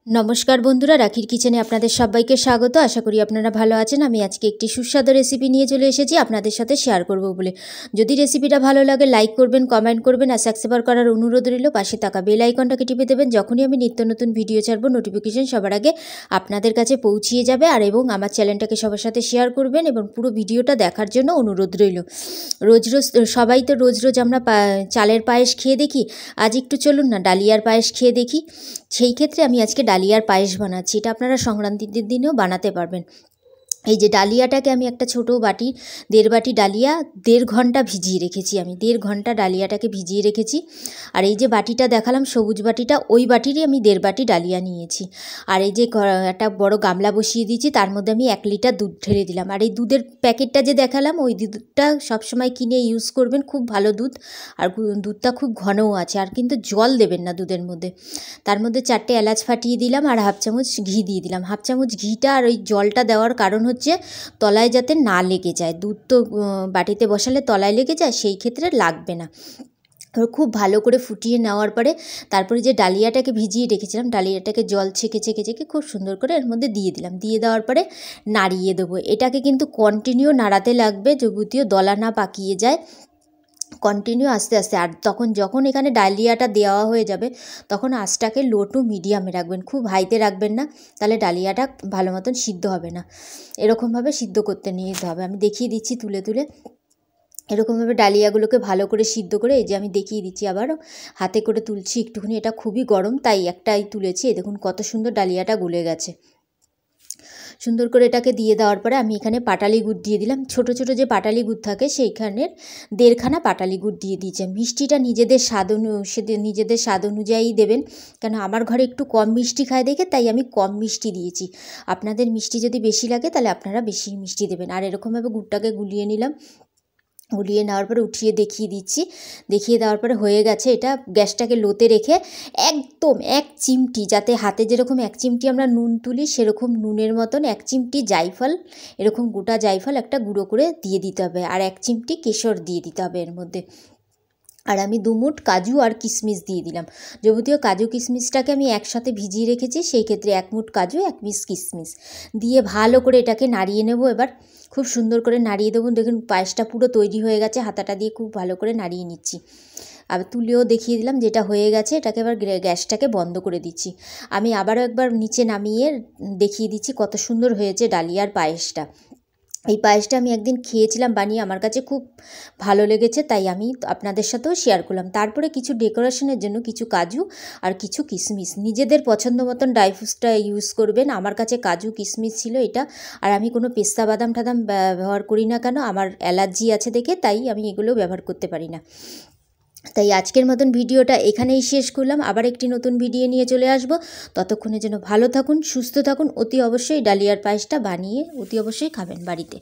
নমস্কার বন্ধুরা, রাখির কিচেনে আপনাদের সবাইকে স্বাগত। আশা করি আপনারা ভালো আছেন। আমি আজকে একটি সুস্বাদু রেসিপি নিয়ে চলে এসেছি আপনাদের সাথে শেয়ার করব বলে। যদি রেসিপিটা ভালো লাগে লাইক করবেন, কমেন্ট করবেন আর সাবস্ক্রাইব করার অনুরোধ রইল। পাশে থাকা বেল আইকনটাকে টিপে দেবেন। যখনই আমি নিত্য নতুন ভিডিও ছাড়বো নোটিফিকেশন সবার আগে আপনাদের কাছে পৌঁছিয়ে যাবে। আর এবং আমার চ্যানেলটাকে সবার সাথে শেয়ার করবেন এবং পুরো ভিডিওটা দেখার জন্য অনুরোধ রইল। রোজ রোজ সবাই তো রোজ রোজ আমরা চালের পায়েস খেয়ে দেখি, আজ একটু চলুন না ডালিয়ার পায়েস খেয়ে দেখি। সেই ক্ষেত্রে আমি আজকে ডালিয়ার পায়েস বানাচ্ছি। এটা আপনারা সংক্রান্তির দিনেও বানাতে পারবেন। এই যে ডালিয়াটাকে আমি একটা ছোটো বাটি, 1.5 বাটি ডালিয়া 1.5 ঘন্টা ভিজিয়ে রেখেছি। আমি 1.5 ঘন্টা ডালিয়াটাকে ভিজিয়ে রেখেছি। আর এই যে বাটিটা দেখালাম সবুজ বাটিটা, ওই বাটিরই আমি 1.5 বাটি ডালিয়া নিয়েছি। আর এই যে একটা বড় গামলা বসিয়ে দিয়েছি, তার মধ্যে আমি 1 লিটার দুধ ঢেলে দিলাম। আর এই দুধের প্যাকেটটা যে দেখালাম, ওই দুধটা সবসময় কিনে ইউজ করবেন, খুব ভালো দুধ। আর দুধটা খুব ঘনও আছে। আর কিন্তু জল দেবেন না দুধের মধ্যে। তার মধ্যে 4টে এলাচ ফাটিয়ে দিলাম আর 1/2 চামচ ঘি দিয়ে দিলাম। 1/2 চামচ ঘিটা আর ওই জলটা দেওয়ার কারণ হচ্ছে তলায় যাতে না লেগে যায়। দুধ তো বাটিতে বসালে তলায় লেগে যায়, সেই ক্ষেত্রে লাগবে না। খুব ভালো করে ফুটিয়ে নেওয়ার পরে তারপরে যে ডালিয়াটাকে ভিজিয়ে রেখেছিলাম, ডালিয়াটাকে জল ছেঁকে খুব সুন্দর করে এর মধ্যে দিয়ে দিলাম। দিয়ে দেওয়ার পরে নাড়িয়ে দেবো। এটাকে কিন্তু কন্টিনিউ নাড়াতে লাগবে, যাবতীয় দলা না পাকিয়ে যায়। কন্টিনিউ আস্তে আস্তে। আর যখন এখানে ডালিয়াটা দেওয়া হয়ে যাবে তখন আঁচটাকে লো টু মিডিয়ামে রাখবেন, খুব হাইতে রাখবেন না, তাহলে ডালিয়াটা ভালো মতন সিদ্ধ হবে না। এরকমভাবে সিদ্ধ করতে নিতে হবে। আমি দেখিয়ে দিচ্ছি তুলে তুলে। এরকমভাবে ডালিয়াগুলোকে ভালো করে সিদ্ধ করে, এই যে আমি দেখিয়ে দিচ্ছি, আবারও হাতে করে তুলছি একটুখানি। এটা খুবই গরম তাই একটাই তুলেছি। দেখুন কত সুন্দর ডালিয়াটা গলে গেছে। সুন্দর করে এটাকে দিয়ে দেওয়ার পরে আমি এখানে পাটালি গুড় দিয়ে দিলাম। ছোট ছোট যে পাটালি গুড় থাকে সেইখানের 1.5 খানা পাটালি গুড় দিয়ে দিয়েছি। মিষ্টিটা নিজেদের স্বাদ অনুযায়ী দেবেন, কেন আমার ঘরে একটু কম মিষ্টি খায় দেখে তাই আমি কম মিষ্টি দিয়েছি। আপনাদের মিষ্টি যদি বেশি লাগে তাহলে আপনারা বেশি মিষ্টি দেবেন। আর এরকমভাবে গুড়টাকে গুলিয়ে নিলাম। গুলিয়ে নেওয়ার পরে উঠিয়ে দেখিয়ে দিচ্ছি। দেখিয়ে দেওয়ার পরে হয়ে গেছে। এটা গ্যাসটাকে লোতে রেখে একদম 1 চিমটি, যাতে হাতে যেরকম 1 চিমটি আমরা নুন তুলি সেরকম নুনের মতন 1 চিমটি জায়ফল, এরকম গোটা জায়ফল একটা গুঁড়ো করে দিয়ে দিতে হবে। আর 1 চিমটি কেশর দিয়ে দিতে হবে এর মধ্যে। আর আমি 2 মুঠ কাজু আর কিশমিশ দিয়ে দিলাম। যাবতীয় কাজু কিশমিশটাকে আমি একসাথে ভিজিয়ে রেখেছি, সেই ক্ষেত্রে 1 মুঠ কাজু 1 পিস কিশমিশ দিয়ে ভালো করে এটাকে নাড়িয়ে নেব। এবার খুব সুন্দর করে নাড়িয়ে দেবো। দেখুন পায়েসটা পুরো তৈরি হয়ে গেছে। হাতাটা দিয়ে খুব ভালো করে নাড়িয়ে নিচ্ছি। আবার তুলেও দেখিয়ে দিলাম যেটা হয়ে গেছে। এটাকে এবার গ্যাসটাকে বন্ধ করে দিচ্ছি। আমি আবারও একবার নিচে নামিয়ে দেখিয়ে দিচ্ছি কত সুন্দর হয়েছে ডালিয়ার পায়েসটা। এই পায়েসটা আমি একদিন খেয়েছিলাম বানিয়ে, আমার কাছে খুব ভালো লেগেছে, তাই আমি আপনাদের সাথেও শেয়ার করলাম। তারপরে কিছু ডেকোরেশনের জন্য কিছু কাজু আর কিছু কিশমিশ, নিজেদের পছন্দ মতন ড্রাই ফ্রুটসটা ইউজ করবেন। আমার কাছে কাজু কিশমিশ ছিল এটা। আর আমি কোনো পেস্তা বাদাম টাদাম ব্যবহার করি না, কেন আমার অ্যালার্জি আছে দেখে, তাই আমি এগুলো ব্যবহার করতে পারি না। তাই আজকের মতন ভিডিওটা এখানেই শেষ করলাম। আবার একটি নতুন ভিডিও নিয়ে চলে আসব। ততক্ষণে যেন ভালো থাকুন, সুস্থ থাকুন। অতি অবশ্যই ডালিয়ার পায়েসটা বানিয়ে অতি অবশ্যই খাবেন বাড়িতে।